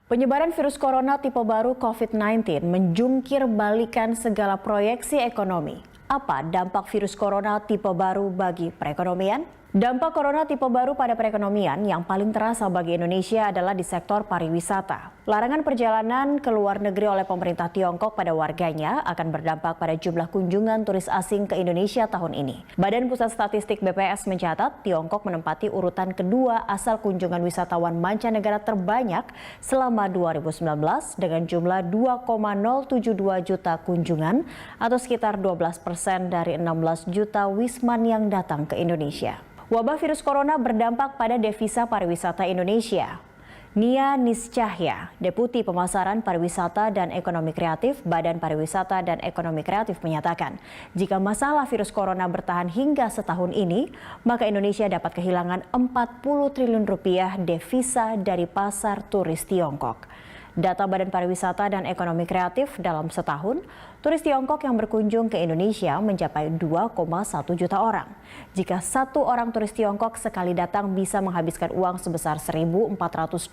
Penyebaran virus corona tipe baru COVID-19 menjungkir balikan segala proyeksi ekonomi. Apa dampak virus corona tipe baru bagi perekonomian? Dampak corona tipe baru pada perekonomian yang paling terasa bagi Indonesia adalah di sektor pariwisata. Larangan perjalanan ke luar negeri oleh pemerintah Tiongkok pada warganya akan berdampak pada jumlah kunjungan turis asing ke Indonesia tahun ini. Badan Pusat Statistik BPS mencatat Tiongkok menempati urutan kedua asal kunjungan wisatawan mancanegara terbanyak selama 2019 dengan jumlah 2,072 juta kunjungan atau sekitar 12% dari 16 juta wisman yang datang ke Indonesia. Wabah virus corona berdampak pada devisa pariwisata Indonesia. Nia Niscahya, Deputi Pemasaran Pariwisata dan Ekonomi Kreatif Badan Pariwisata dan Ekonomi Kreatif menyatakan, jika masalah virus corona bertahan hingga setahun ini, maka Indonesia dapat kehilangan 40 triliun rupiah devisa dari pasar turis Tiongkok. Data Badan Pariwisata dan Ekonomi Kreatif dalam setahun, turis Tiongkok yang berkunjung ke Indonesia mencapai 2,1 juta orang. Jika satu orang turis Tiongkok sekali datang bisa menghabiskan uang sebesar 1.400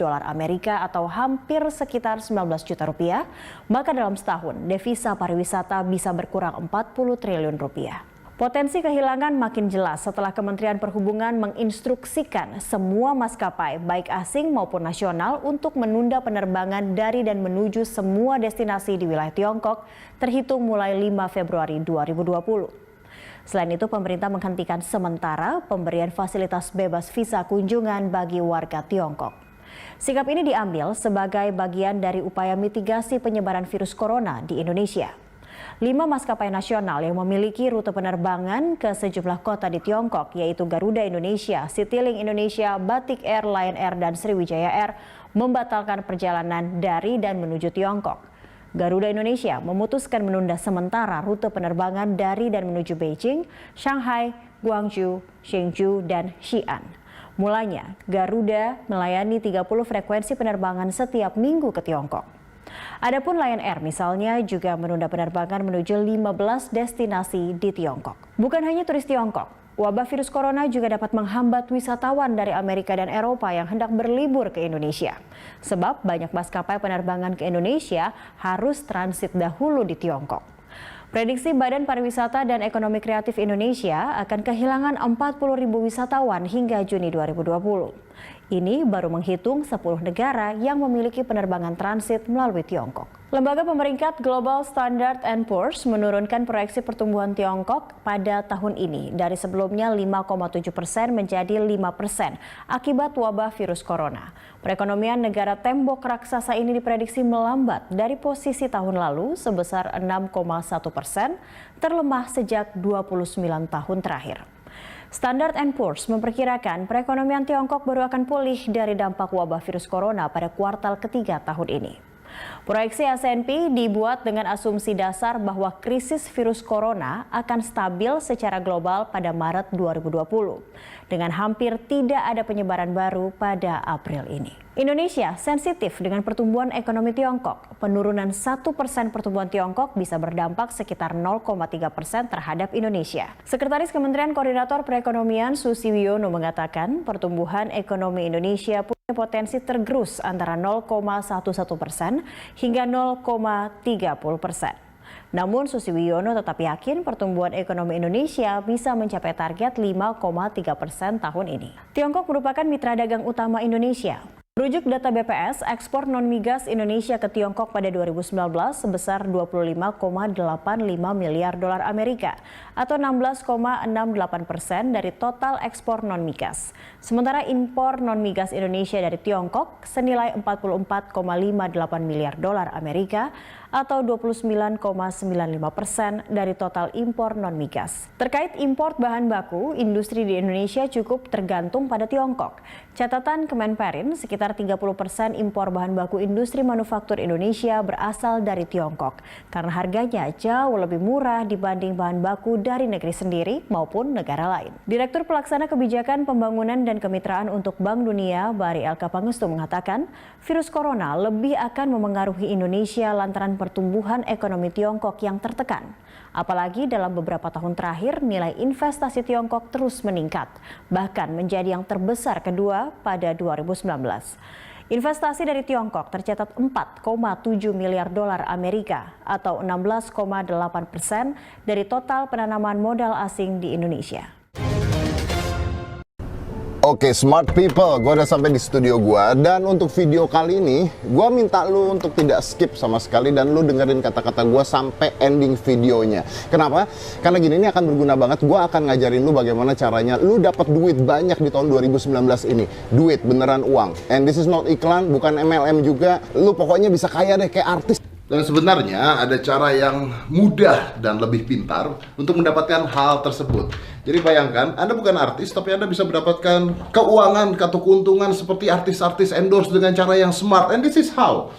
dolar Amerika atau hampir sekitar 19 juta rupiah, maka dalam setahun devisa pariwisata bisa berkurang 40 triliun rupiah. Potensi kehilangan makin jelas setelah Kementerian Perhubungan menginstruksikan semua maskapai baik asing maupun nasional untuk menunda penerbangan dari dan menuju semua destinasi di wilayah Tiongkok terhitung mulai 5 Februari 2020. Selain itu, pemerintah menghentikan sementara pemberian fasilitas bebas visa kunjungan bagi warga Tiongkok. Sikap ini diambil sebagai bagian dari upaya mitigasi penyebaran virus corona di Indonesia. 5 maskapai nasional yang memiliki rute penerbangan ke sejumlah kota di Tiongkok yaitu Garuda Indonesia, Citylink Indonesia, Batik Air, Lion Air, dan Sriwijaya Air membatalkan perjalanan dari dan menuju Tiongkok. Garuda Indonesia memutuskan menunda sementara rute penerbangan dari dan menuju Beijing, Shanghai, Guangzhou, Chengdu, dan Xi'an. Mulanya, Garuda melayani 30 frekuensi penerbangan setiap minggu ke Tiongkok. Adapun Lion Air misalnya juga menunda penerbangan menuju 15 destinasi di Tiongkok. Bukan hanya turis Tiongkok, wabah virus corona juga dapat menghambat wisatawan dari Amerika dan Eropa yang hendak berlibur ke Indonesia. Sebab banyak maskapai penerbangan ke Indonesia harus transit dahulu di Tiongkok. Prediksi Badan Pariwisata dan Ekonomi Kreatif Indonesia akan kehilangan 40.000 wisatawan hingga Juni 2020. Ini baru menghitung 10 negara yang memiliki penerbangan transit melalui Tiongkok. Lembaga pemeringkat Global Standard & Poor's menurunkan proyeksi pertumbuhan Tiongkok pada tahun ini dari sebelumnya 5,7% menjadi 5% akibat wabah virus corona. Perekonomian negara tembok raksasa ini diprediksi melambat dari posisi tahun lalu sebesar 6,1%, terlemah sejak 29 tahun terakhir. Standard & Poor's memperkirakan perekonomian Tiongkok baru akan pulih dari dampak wabah virus corona pada kuartal ketiga tahun ini. Proyeksi S&P dibuat dengan asumsi dasar bahwa krisis virus corona akan stabil secara global pada Maret 2020, dengan hampir tidak ada penyebaran baru pada April ini. Indonesia sensitif dengan pertumbuhan ekonomi Tiongkok. Penurunan 1% pertumbuhan Tiongkok bisa berdampak sekitar 0,3% terhadap Indonesia. Sekretaris Kementerian Koordinator Perekonomian Susi Wiono mengatakan pertumbuhan ekonomi Indonesia punya potensi tergerus antara 0,11% hingga 0,30%. Namun Susi Wiono tetap yakin pertumbuhan ekonomi Indonesia bisa mencapai target 5,3% tahun ini. Tiongkok merupakan mitra dagang utama Indonesia. Merujuk data BPS, ekspor non-migas Indonesia ke Tiongkok pada 2019 sebesar 25,85 miliar dolar Amerika atau 16,68% dari total ekspor non-migas. Sementara impor non-migas Indonesia dari Tiongkok senilai 44,58 miliar dolar Amerika atau 29,95% dari total impor non-migas. Terkait impor bahan baku, industri di Indonesia cukup tergantung pada Tiongkok. Catatan Kemenperin, sekitar 30% impor bahan baku industri manufaktur Indonesia berasal dari Tiongkok karena harganya jauh lebih murah dibanding bahan baku dari negeri sendiri maupun negara lain. Direktur Pelaksana Kebijakan Pembangunan dan Kemitraan untuk Bank Dunia, Bari Elka Pangestu mengatakan, virus corona lebih akan memengaruhi Indonesia lantaran pertumbuhan ekonomi Tiongkok yang tertekan. Apalagi dalam beberapa tahun terakhir nilai investasi Tiongkok terus meningkat, bahkan menjadi yang terbesar kedua pada 2019. Investasi dari Tiongkok tercatat 4,7 miliar dolar Amerika atau 16,8% dari total penanaman modal asing di Indonesia. Oke, smart people, gue udah sampai di studio gue. Dan untuk video kali ini, gue minta lu untuk tidak skip sama sekali dan lu dengerin kata-kata gue sampai ending videonya. Kenapa? Karena gini, ini akan berguna banget. Gue akan ngajarin lu bagaimana caranya lu dapat duit banyak di tahun 2019 ini. Duit, beneran uang. And this is not iklan, bukan MLM juga. Lu pokoknya bisa kaya deh kayak artis. Dan sebenarnya ada cara yang mudah dan lebih pintar untuk mendapatkan hal tersebut. Jadi bayangkan, Anda bukan artis, tapi Anda bisa mendapatkan keuangan atau keuntungan seperti artis-artis endorse dengan cara yang smart. And this is how.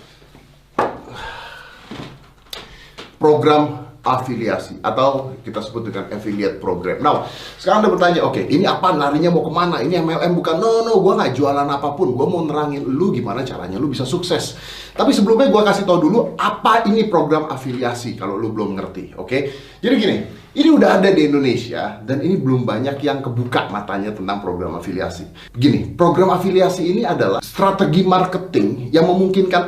Program afiliasi, atau kita sebut dengan affiliate program. Nah, sekarang Anda bertanya, oke, ini apa, larinya mau kemana? Ini MLM bukan? No, gue nggak jualan apapun. Gue mau nerangin lu gimana caranya lu bisa sukses. Tapi sebelumnya gue kasih tau dulu apa ini program afiliasi kalau lu belum ngerti, oke? Jadi gini, ini udah ada di Indonesia dan ini belum banyak yang kebuka matanya tentang program afiliasi. Gini, program afiliasi ini adalah strategi marketing yang memungkinkan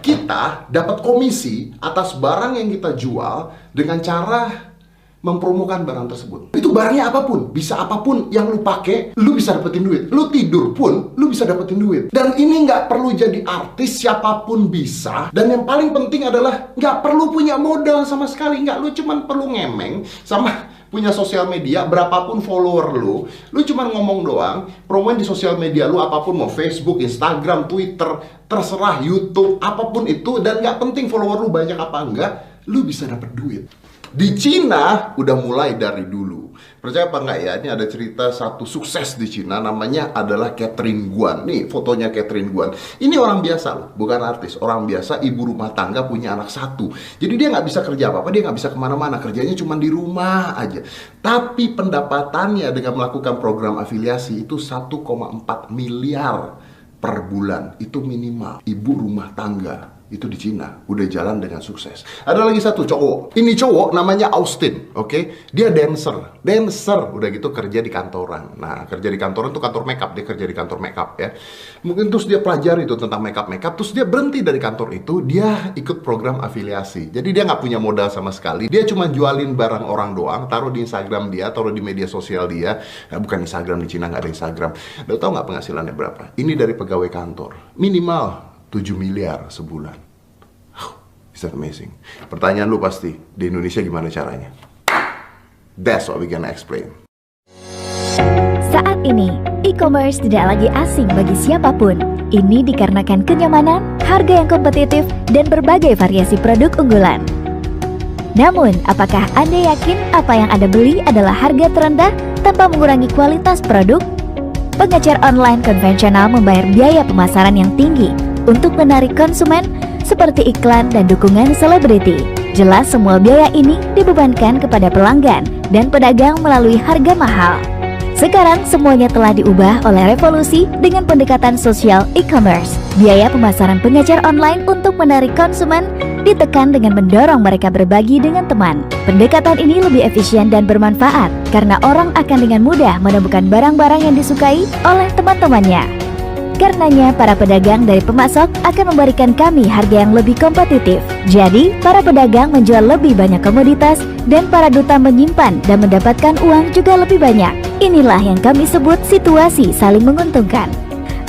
kita dapat komisi atas barang yang kita jual dengan cara mempromokan barang tersebut. Itu barangnya apapun, bisa apapun yang lu pakai, lu bisa dapetin duit. Lu tidur pun, lu bisa dapetin duit. Dan ini nggak perlu jadi artis, siapapun bisa. Dan yang paling penting adalah nggak perlu punya modal sama sekali. Nggak, lu cuman perlu ngemeng sama punya sosial media, berapapun follower lu cuman ngomong doang, promoin di sosial media lu apapun, mau Facebook, Instagram, Twitter, terserah, YouTube, apapun itu, dan nggak penting follower lu banyak apa enggak, lu bisa dapet duit. Di Cina udah mulai dari dulu. Percaya apa enggak ya? Ini ada cerita satu sukses di Cina, namanya adalah Catherine Guan. Nih fotonya Catherine Guan. Ini orang biasa loh, bukan artis. Orang biasa, ibu rumah tangga, punya anak satu. Jadi dia nggak bisa kerja apa-apa, dia nggak bisa kemana-mana. Kerjanya cuma di rumah aja. Tapi pendapatannya dengan melakukan program afiliasi itu 1,4 miliar per bulan. Itu minimal. Ibu rumah tangga. Itu di Cina, udah jalan dengan sukses. Ada lagi satu cowok. Ini cowok namanya Austin, oke? Dia dancer, udah gitu kerja di kantoran. Nah, kerja di kantoran tuh kantor makeup, dia kerja di kantor makeup ya. Mungkin terus dia pelajari itu tentang makeup, terus dia berhenti dari kantor itu, dia ikut program afiliasi. Jadi dia nggak punya modal sama sekali. Dia cuma jualin barang orang doang, taruh di Instagram dia, taruh di media sosial dia. Nah, bukan Instagram, di Cina nggak ada Instagram. Lo tau nggak penghasilannya berapa? Ini dari pegawai kantor, minimal 7 miliar sebulan. Is that amazing? Pertanyaan lu pasti, di Indonesia gimana caranya? That's what we gonna explain. Saat ini, e-commerce tidak lagi asing bagi siapapun. Ini dikarenakan kenyamanan, harga yang kompetitif, dan berbagai variasi produk unggulan. Namun, apakah Anda yakin apa yang Anda beli adalah harga terendah tanpa mengurangi kualitas produk? Pengecer online konvensional membayar biaya pemasaran yang tinggi untuk menarik konsumen seperti iklan dan dukungan selebriti. Jelas semua biaya ini dibebankan kepada pelanggan dan pedagang melalui harga mahal. Sekarang semuanya telah diubah oleh revolusi dengan pendekatan sosial e-commerce. Biaya pemasaran pengecer online untuk menarik konsumen ditekan dengan mendorong mereka berbagi dengan teman. Pendekatan ini lebih efisien dan bermanfaat karena orang akan dengan mudah menemukan barang-barang yang disukai oleh teman-temannya. Karenanya, para pedagang dari pemasok akan memberikan kami harga yang lebih kompetitif. Jadi, para pedagang menjual lebih banyak komoditas dan para duta menyimpan dan mendapatkan uang juga lebih banyak. Inilah yang kami sebut situasi saling menguntungkan.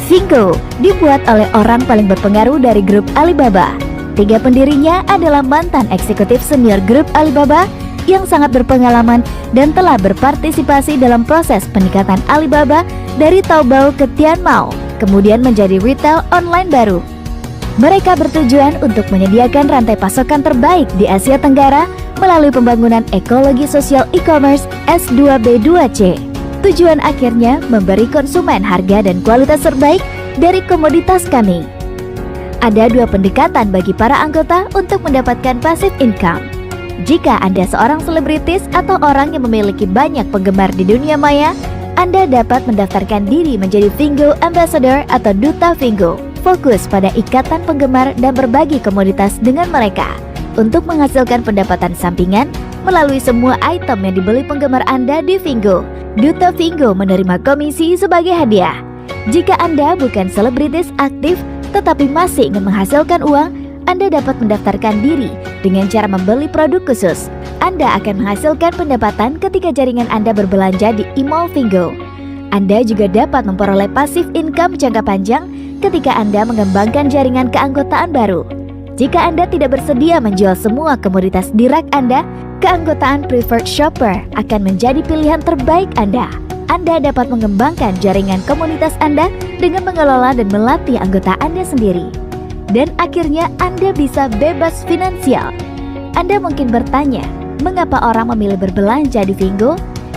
Fingo dibuat oleh orang paling berpengaruh dari grup Alibaba. 3 pendirinya adalah mantan eksekutif senior grup Alibaba yang sangat berpengalaman dan telah berpartisipasi dalam proses peningkatan Alibaba dari Taobao ke Tianmao, kemudian menjadi retail online baru. Mereka bertujuan untuk menyediakan rantai pasokan terbaik di Asia Tenggara melalui pembangunan ekologi sosial e-commerce S2B2C. Tujuan akhirnya memberi konsumen harga dan kualitas terbaik dari komoditas kami. Ada 2 pendekatan bagi para anggota untuk mendapatkan passive income. Jika Anda seorang selebritis atau orang yang memiliki banyak penggemar di dunia maya, Anda dapat mendaftarkan diri menjadi Fingo Ambassador atau Duta Fingo. Fokus pada ikatan penggemar dan berbagi komoditas dengan mereka untuk menghasilkan pendapatan sampingan melalui semua item yang dibeli penggemar Anda di Fingo. Duta Fingo menerima komisi sebagai hadiah. Jika Anda bukan selebritis aktif tetapi masih ingin menghasilkan uang, Anda dapat mendaftarkan diri dengan cara membeli produk khusus. Anda akan menghasilkan pendapatan ketika jaringan Anda berbelanja di e-mall Vingo. Anda juga dapat memperoleh passive income jangka panjang ketika Anda mengembangkan jaringan keanggotaan baru. Jika Anda tidak bersedia menjual semua komoditas di rak Anda, keanggotaan Preferred Shopper akan menjadi pilihan terbaik Anda. Anda dapat mengembangkan jaringan komunitas Anda dengan mengelola dan melatih anggota Anda sendiri. Dan akhirnya Anda bisa bebas finansial. Anda mungkin bertanya, mengapa orang memilih berbelanja di Vingo?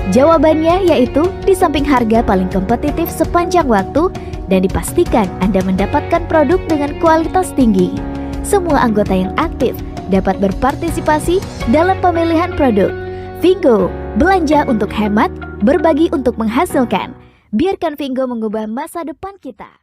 Jawabannya yaitu di samping harga paling kompetitif sepanjang waktu dan dipastikan Anda mendapatkan produk dengan kualitas tinggi. Semua anggota yang aktif dapat berpartisipasi dalam pemilihan produk. Vingo, belanja untuk hemat, berbagi untuk menghasilkan. Biarkan Vingo mengubah masa depan kita.